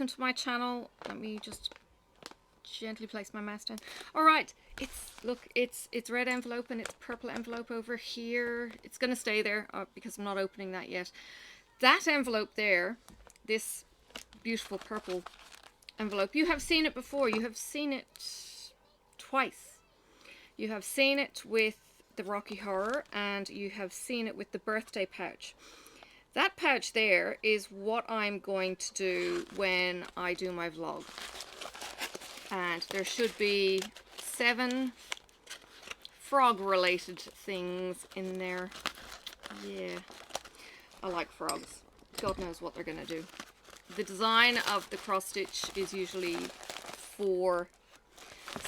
welcome to my channel. Let me just gently place my mouse down. All right, it's red envelope and it's purple envelope over here. It's gonna stay there because I'm not opening that yet. That envelope there, this beautiful purple envelope, you have seen it before. You have seen it twice. You have seen it with the Rocky Horror and you have seen it with the birthday pouch. That pouch there is what I'm going to do when I do my vlog. And there should be 7 frog related things in there. Yeah, I like frogs. God knows what they're gonna do. The design of the cross stitch is usually for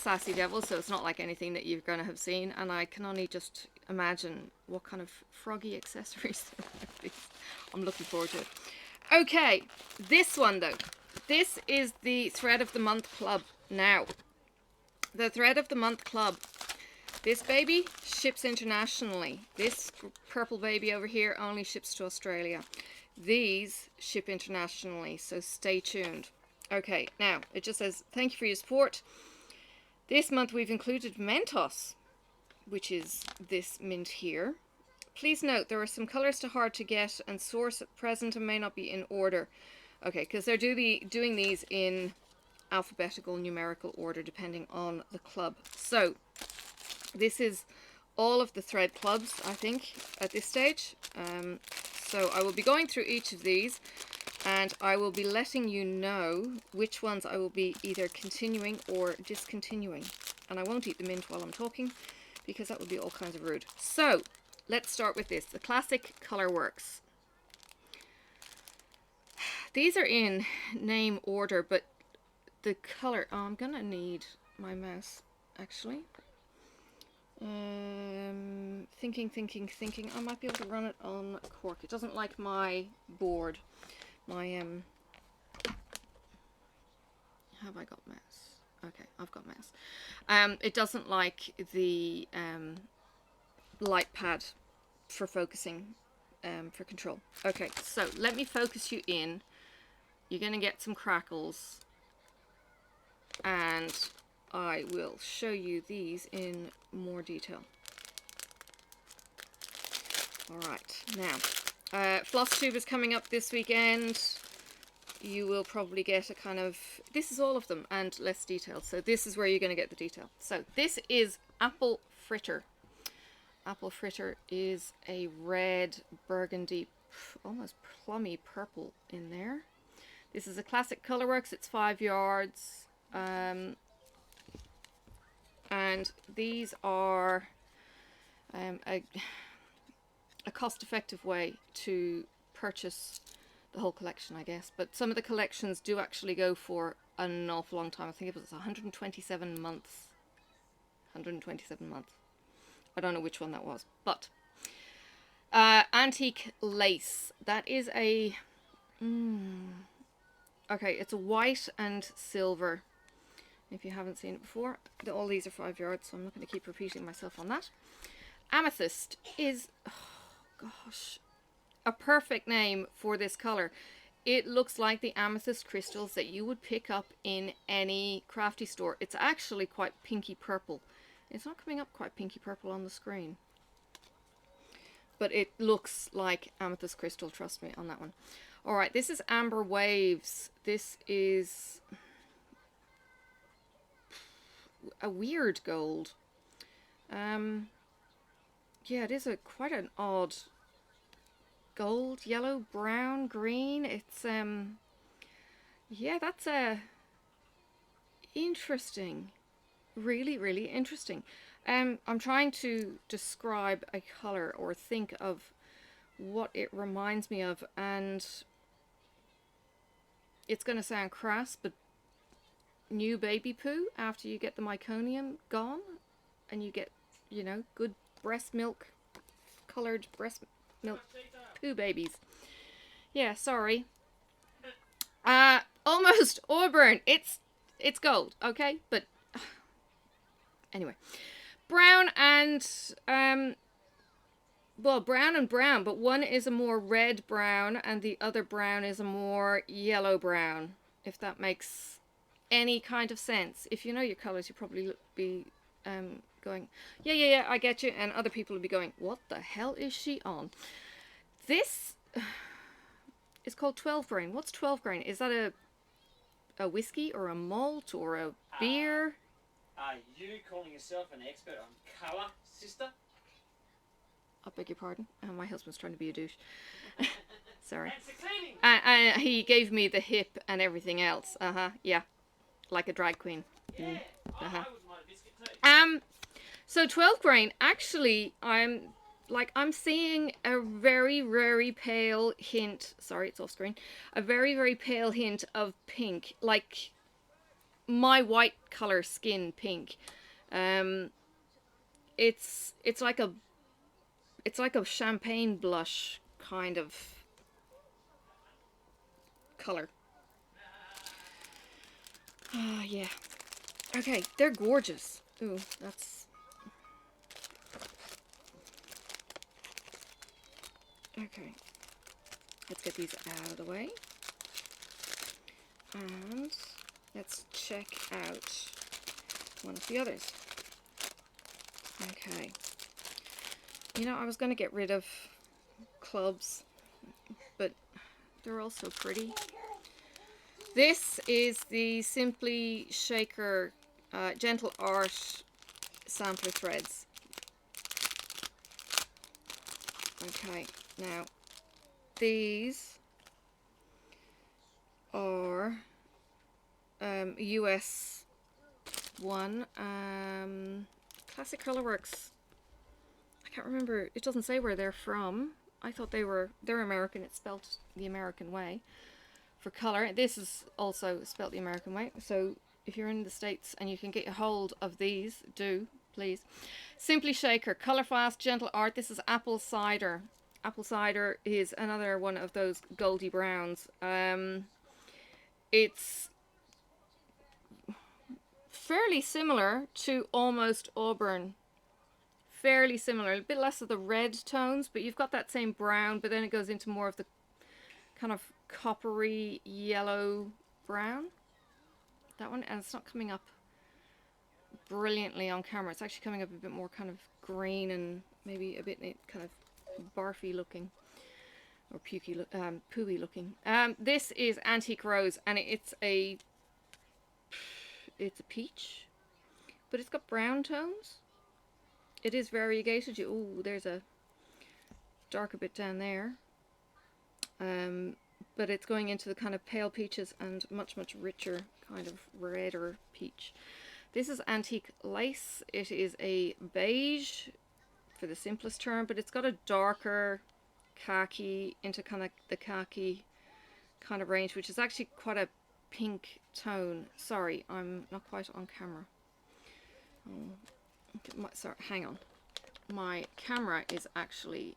Sassy Devil, so it's not like anything that you're gonna have seen, and I can only just imagine what kind of froggy accessories there might be. I'm looking forward to it. Okay, this one though. This is the Thread of the Month Club. Now, the Thread of the Month Club. This baby ships internationally. This purple baby over here only ships to Australia. These ship internationally, so stay tuned. Okay, now, it just says, thank you for your support. This month we've included Mentos, which is this mint here. Please note there are some colours too hard to get and source at present and may not be in order. Okay, because they're doing these in alphabetical numerical order depending on the club. So this is all of the thread clubs, I think, at this stage. So I will be going through each of these and I will be letting you know which ones I will be either continuing or discontinuing. And I won't eat the mint while I'm talking because that would be all kinds of rude. So let's start with this, the Classic Colorworks. These are in name order, but the color, oh, I'm gonna need my mouse actually. Thinking. I might be able to run it on cork. It doesn't like my board. My have I got mouse? Okay, I've got mouse. It doesn't like the light pad for focusing, for control. Okay, so let me focus you in. You're gonna get some crackles, and I will show you these in more detail. Alright, now, Floss Tube is coming up this weekend. You will probably get a kind of, this is all of them and less detailed, so this is where you're going to get the detail. So this is Apple Fritter. Apple Fritter is a red, burgundy, almost plummy purple in there. This is a Classic Colorworks, it's 5 yards. And these are a cost-effective way to purchase the whole collection, I guess. But some of the collections do actually go for an awful long time. I think it was 127 months. 127 months. I don't know which one that was. But Antique Lace. That is a... okay, it's a white and silver. If you haven't seen it before, all these are 5 yards, so I'm not going to keep repeating myself on that. Amethyst is, oh gosh, a perfect name for this color. It looks like the amethyst crystals that you would pick up in any crafty store. It's actually quite pinky purple. It's not coming up quite pinky purple on the screen, but it looks like amethyst crystal, trust me on that one. All right, this is Amber Waves. This is a weird gold. Yeah, it is quite an odd gold, yellow, brown, green. It's yeah, that's a interesting, really interesting. I'm trying to describe a color or think of what it reminds me of, and it's going to sound crass, but new baby poo after you get the meconium gone and you get, you know, good breast milk, colored breast milk poo babies. Yeah, sorry. Almost auburn. It's gold, okay? But anyway, brown and well, brown and brown, but one is a more red brown and the other brown is a more yellow brown. if that makes any kind of sense. If you know your colors, you probably be going, yeah, I get you, and other people will be going, what the hell is she on? This is called 12 grain. What's 12 grain? Is that a whiskey or a malt or a beer? Are you calling yourself an expert on colour, sister? I beg your pardon. My husband's trying to be a douche. Sorry. And And he gave me the hip and everything else. Yeah. Like a drag queen. yeah, I Uh-huh. wouldn't mind a biscuit too. So 12 grain, actually, I'm seeing a very, very pale hint. Sorry, it's off screen. A very, very pale hint of pink, like my white color skin pink. It's like a champagne blush kind of color. Yeah. Okay, they're gorgeous. Ooh, that's... Okay. Let's get these out of the way. And let's check out one of the others. Okay. You know, I was going to get rid of clubs, but they're all so pretty. This is the Simply Shaker Gentle Art Sampler Threads. Okay, now these are US one. Classic Colorworks. I can't remember. It doesn't say where they're from. I thought they're American. It's spelt the American way for color. This is also spelt the American way. So if you're in the States and you can get a hold of these, do please. Simply Shaker, Color Fast, Gentle Art. This is apple cider. Apple cider is another one of those goldy browns. It's fairly similar to Almost Auburn. Fairly similar, a bit less of the red tones, but you've got that same brown, but then it goes into more of the kind of coppery yellow brown. That one, and it's not coming up brilliantly on camera. It's actually coming up a bit more kind of green and maybe a bit kind of barfy looking, or pooey looking. This is Antique Rose, and it's a peach, but it's got brown tones. It is variegated. Ooh, there's a darker bit down there. But it's going into the kind of pale peaches and much, much richer kind of redder peach. This is Antique Lace. It is a beige for the simplest term, but it's got a darker khaki into kind of the khaki kind of range, which is actually quite a pink tone. Sorry, I'm not quite on camera. Sorry, hang on. My camera is actually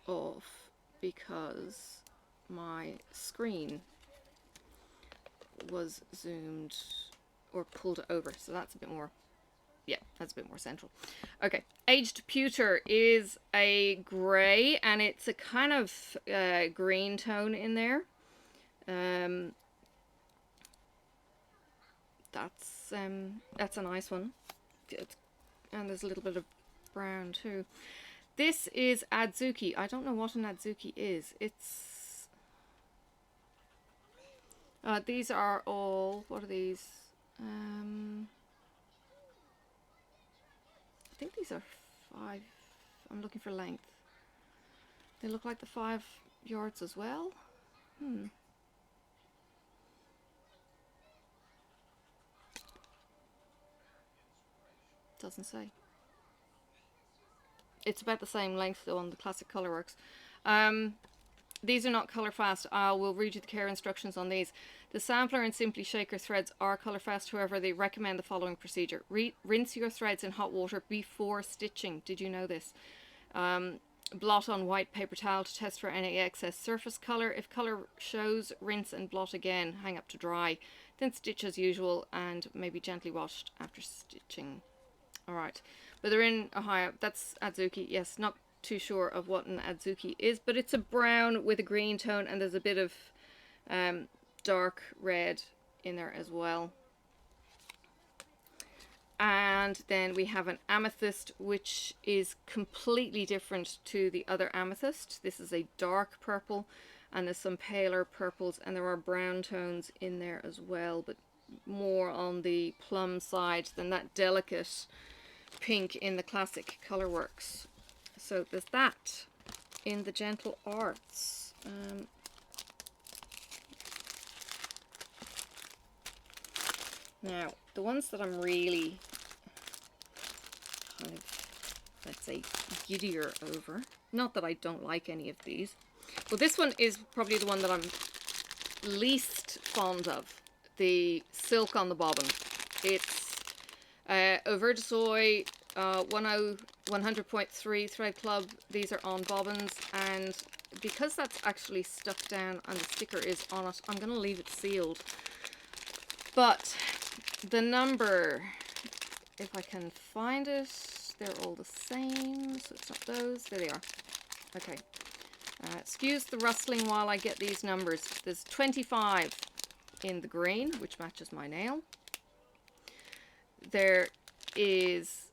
off because my screen was zoomed or pulled over, so that's a bit more, yeah, that's a bit more central. Okay, Aged Pewter is a grey, and it's a kind of green tone in there. That's a nice one. And there's a little bit of brown too. This is Adzuki. I don't know what an Adzuki is. It's... these are all... What are these? I think these are 5... I'm looking for length. They look like the 5 yards as well. Doesn't say. It's about the same length though on the Classic Colorworks. These are not color fast. I will read you the care instructions on these. The sampler and Simply Shaker threads are color fast. However, they recommend the following procedure. Rinse your threads in hot water before stitching. Did you know this? Blot on white paper towel to test for any excess surface color. If color shows, rinse and blot again. Hang up to dry. Then stitch as usual and maybe gently washed after stitching. Alright, but they're in Ohio. That's Adzuki. Yes, not too sure of what an Adzuki is, but it's a brown with a green tone, and there's a bit of dark red in there as well. And then we have an amethyst, which is completely different to the other amethyst. This is a dark purple, and there's some paler purples, and there are brown tones in there as well, but more on the plum side than that delicate pink in the classic Colourworks. So there's that in the Gentle Arts. Now, the ones that I'm really kind of, let's say, giddier over, not that I don't like any of these, but this one is probably the one that I'm least fond of, the silk on the bobbin. It's Au Vert de Soie 100.3 Thread Club. These are on bobbins, and because that's actually stuck down and the sticker is on it, I'm going to leave it sealed. But the number, if I can find it, they're all the same, so it's not those. There they are. Okay. Excuse the rustling while I get these numbers. There's 25 in the green, which matches my nail. There is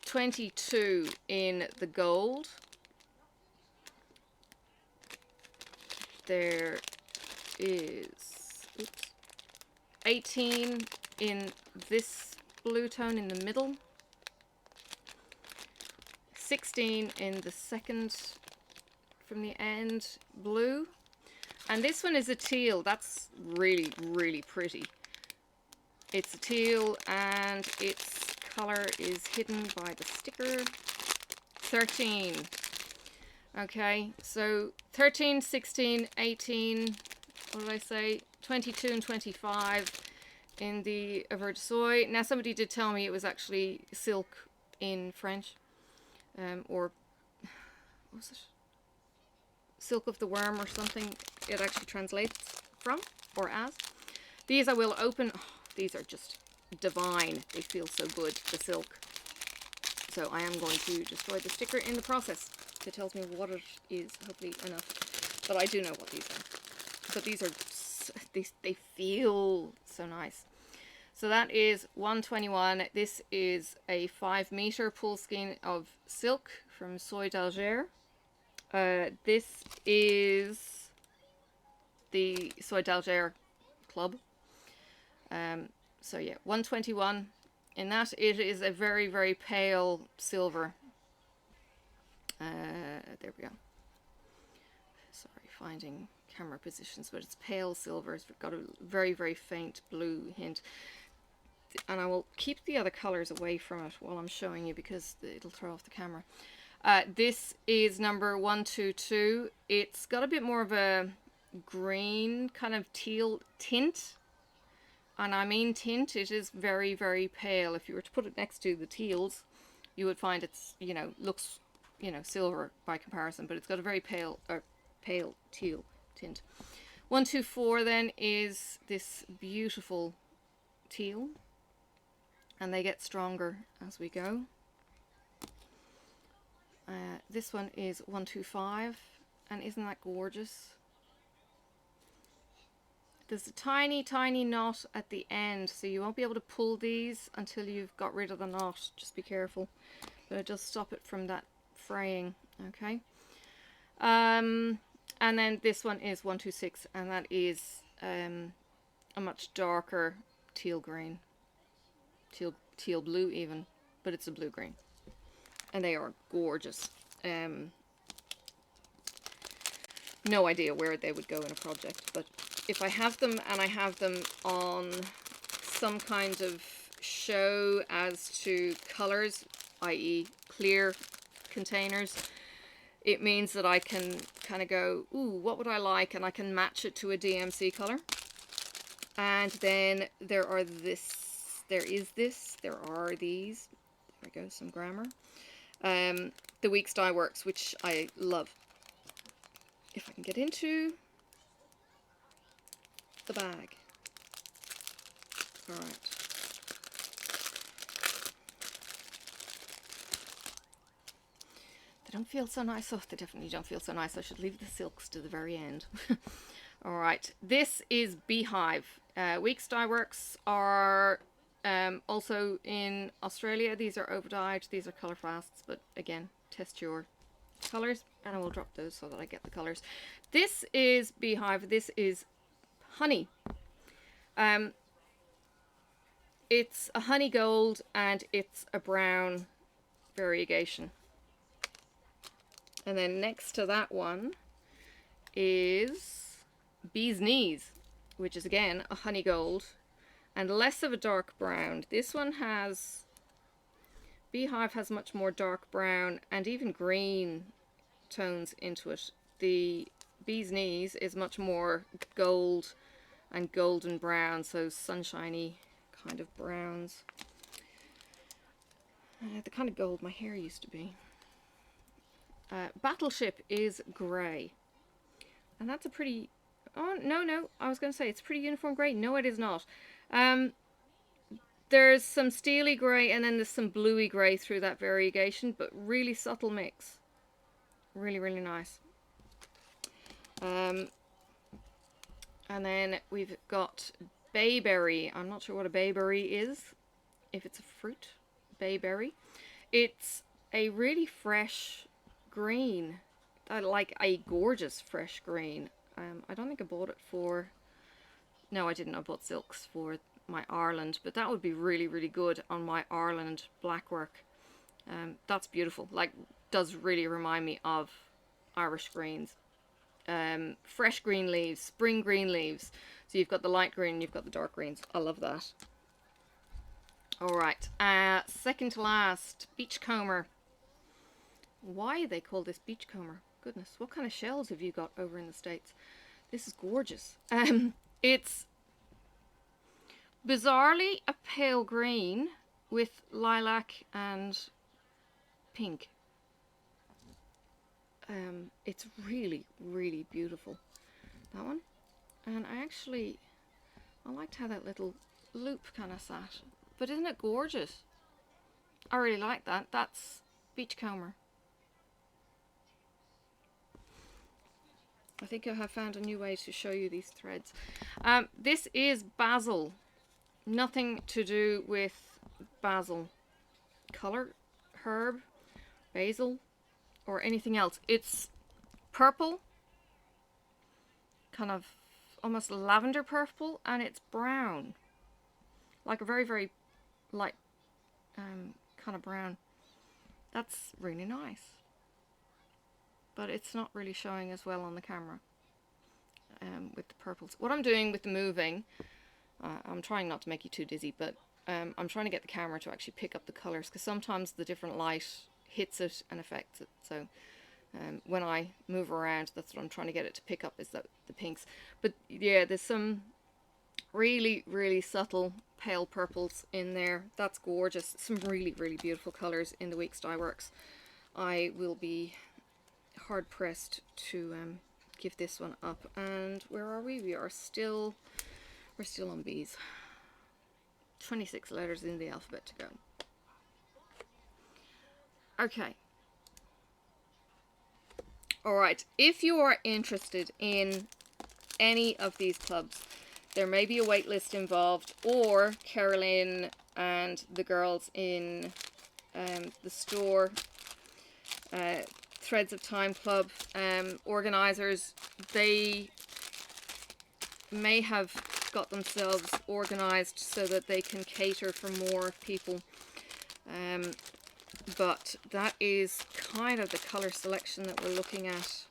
22 in the gold. There is 18 in this blue tone in the middle. 16 in the second from the end blue. And this one is a teal. That's really, really pretty. It's a teal and its color is hidden by the sticker. 13. Okay, so 13, 16, 18, what did I say? 22 and 25 in the Au Vert de Soie. Now somebody did tell me it was actually silk in French. Or, what was it? Silk of the Worm or something it actually translates from or as. These I will open. Oh, these are just divine. They feel so good, the silk. So I am going to destroy the sticker in the process. It tells me what it is, hopefully enough. But I do know what these are. But these are, they feel so nice. So that is 121. This is a 5 meter pull skein of silk from Soie d'Alger. This is the Soie d'Alger Club. So yeah, 121. In that, it is a very, very pale silver. There we go. Sorry, finding camera positions, but it's pale silver. It's got a very, very faint blue hint. And I will keep the other colors away from it while I'm showing you because it'll throw off the camera. This is number 122. It's got a bit more of a green kind of teal tint. And I mean tint, it is very, very pale. If you were to put it next to the teals, you would find it's, you know, looks, you know, silver by comparison, but it's got a very pale teal tint. 124 then is this beautiful teal, and they get stronger as we go. This one is 125, and isn't that gorgeous? There's a tiny, tiny knot at the end, so you won't be able to pull these until you've got rid of the knot. Just be careful. But it does stop it from that fraying, okay? And then this one is 126, and that is a much darker teal green. Teal blue even, but it's a blue green. And they are gorgeous. No idea where they would go in a project, but if I have them and I have them on some kind of show as to colors, i.e. clear containers, it means that I can kind of go, ooh, what would I like? And I can match it to a DMC color. And then there are these, there are these, there we go, some grammar. The Weeks Dye Works, which I love. If I can get into the bag. Alright. They don't feel so nice. Oh, they definitely don't feel so nice. I should leave the silks to the very end. All right, this is Beehive. Weeks Dye Works are also in Australia. These are overdyed, these are colour fasts, but again, test your colours, and I will drop those so that I get the colours. This is Beehive, this is honey. It's a honey gold and it's a brown variegation. And then next to that one is Bee's Knees, which is again a honey gold and less of a dark brown. This one has, Beehive has much more dark brown and even green tones into it. The Bee's Knees is much more gold and golden brown, so sunshiny kind of browns. The kind of gold my hair used to be. Battleship is grey. And that's a pretty... Oh, no. I was going to say it's pretty uniform grey. No, it is not. There's some steely grey and then there's some bluey grey through that variegation, but really subtle mix. Really, really nice. And then we've got bayberry. I'm not sure what a bayberry is, if it's a fruit. Bayberry. It's a really fresh green. Like a gorgeous fresh green. I don't think I bought it for... No, I didn't. I bought silks for my Ireland, but that would be really, really good on my Ireland black work. That's beautiful. Like, does really remind me of Irish greens. Fresh green leaves, spring green leaves. So you've got the light green, you've got the dark greens. I love that. Alright, second to last, beachcomber. Why they call this beachcomber? Goodness, what kind of shells have you got over in the States? This is gorgeous. It's bizarrely a pale green with lilac and pink. It's really, really beautiful, that one. And I liked how that little loop kind of sat. But isn't it gorgeous? I really like that. That's beachcomber. I think I have found a new way to show you these threads. This is basil. Nothing to do with basil. Color, herb, basil, or anything else. It's purple, kind of almost lavender purple, and it's brown. Like a very, very light kind of brown. That's really nice. But it's not really showing as well on the camera with the purples. What I'm doing with the moving, I'm trying not to make you too dizzy, but I'm trying to get the camera to actually pick up the colours, because sometimes the different light hits it and affects it. So when I move around, that's what I'm trying to get it to pick up, is the pinks. But yeah, there's some really, really subtle pale purples in there. That's gorgeous. Some really, really beautiful colours in the Weeks Dye Works. I will be hard pressed to give this one up. And where are we? We're still on bees. 26 letters in the alphabet to go. Okay. Alright, if you are interested in any of these clubs, there may be a wait list involved, or Carolyn and the girls in the store, Threads of Time Club organisers, they may have got themselves organised so that they can cater for more people. But that is kind of the colour selection that we're looking at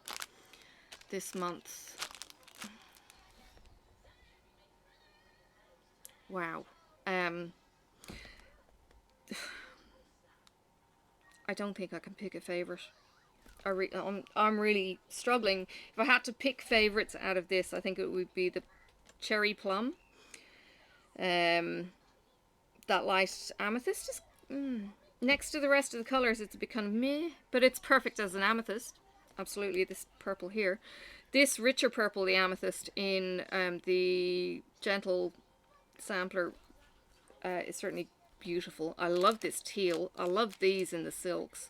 this month. Wow. I don't think I can pick a favourite. I'm really struggling. If I had to pick favourites out of this, I think it would be the cherry plum. That light amethyst is... Next to the rest of the colours, it's a bit kind of meh, but it's perfect as an amethyst. Absolutely, this purple here. This richer purple, the amethyst, in the gentle sampler is certainly beautiful. I love this teal. I love these in the silks.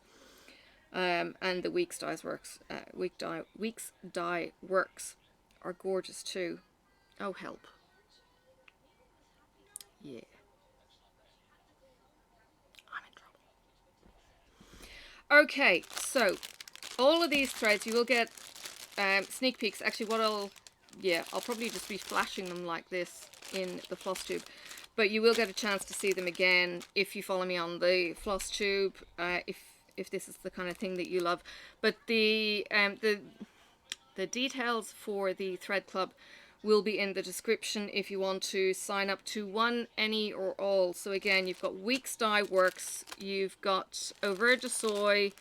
And the Weeks Dye Works. Weeks Dye Works are gorgeous too. Oh, help. Yeah. I'm in trouble. Okay, so all of these threads, you will get sneak peeks. Actually, I'll probably just be flashing them like this in the floss tube. But you will get a chance to see them again if you follow me on the floss tube, if this is the kind of thing that you love. But the details for the Thread Club will be in the description if you want to sign up to one, any, or all. So again, you've got Weeks Dye Works, you've got Au Vert de Soie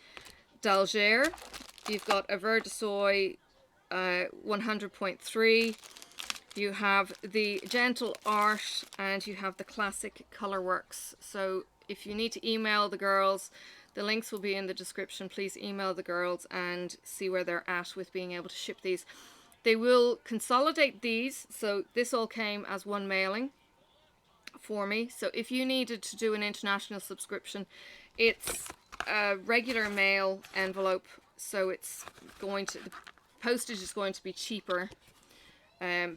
d'Alger, you've au Vert de Soie 100.3, you have the Gentle Art, and you have the Classic Colorworks. So if you need to email the girls, the links will be in the description. Please email the girls and see where they're at with being able to ship these. They will consolidate these, so this all came as one mailing for me. So if you needed to do an international subscription, it's a regular mail envelope, so it's going to, the postage is going to be cheaper,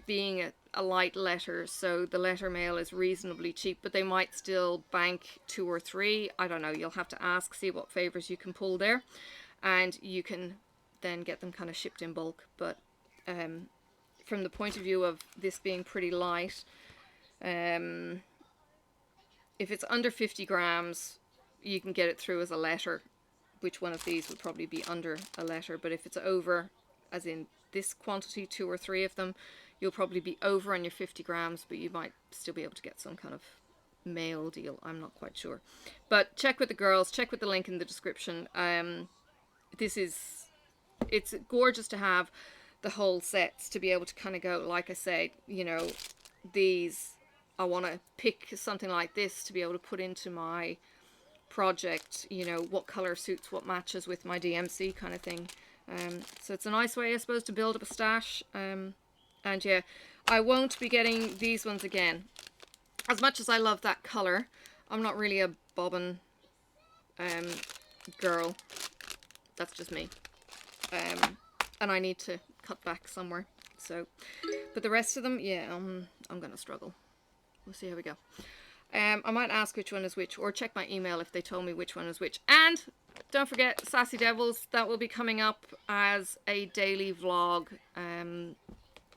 being a light letter, so the letter mail is reasonably cheap, but they might still bank 2 or 3. I don't know, you'll have to ask, see what favors you can pull there, and you can then get them kind of shipped in bulk. But from the point of view of this being pretty light, if it's under 50 grams, you can get it through as a letter. Which one of these would probably be under a letter, but if it's over, as in this quantity, 2 or 3 of them, you'll probably be over on your 50 grams, but you might still be able to get some kind of mail deal. I'm not quite sure. But check with the girls, check with the link in the description. It's gorgeous to have the whole sets to be able to kind of go, like I said, you know, these, I want to pick something like this to be able to put into my project, you know, what color suits what matches with my DMC kind of thing. So it's a nice way, I suppose, to build up a stash. And yeah, I won't be getting these ones again. As much as I love that color, I'm not really a bobbin girl. That's just me. And I need to cut back somewhere. So, but the rest of them, yeah, I'm gonna struggle. We'll see how we go. I might ask which one is which, or check my email if they told me which one is which. And don't forget Sassy Devils, that will be coming up as a daily vlog.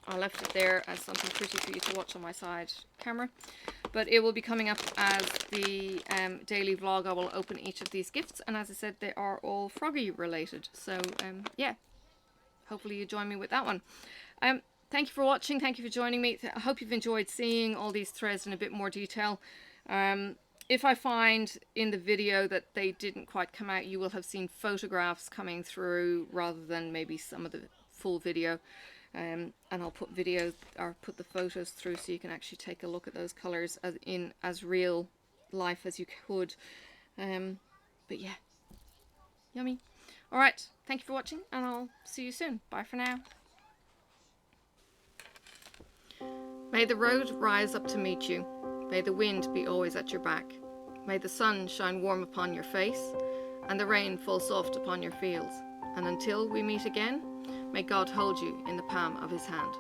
I left it there as something pretty for you to watch on my side camera, but it will be coming up as the daily vlog. I will open each of these gifts, and as I said, they are all Froggy related. So yeah, hopefully you join me with that one. Thank you for watching. Thank you for joining me. I hope you've enjoyed seeing all these threads in a bit more detail. If I find in the video that they didn't quite come out, you will have seen photographs coming through rather than maybe some of the full video. And I'll put videos, or put the photos through, so you can actually take a look at those colors as real life as you could. But yeah, yummy. All right, thank you for watching, and I'll see you soon. Bye for now. May the road rise up to meet you. May the wind be always at your back. May the sun shine warm upon your face, and the rain fall soft upon your fields. And until we meet again, may God hold you in the palm of his hand.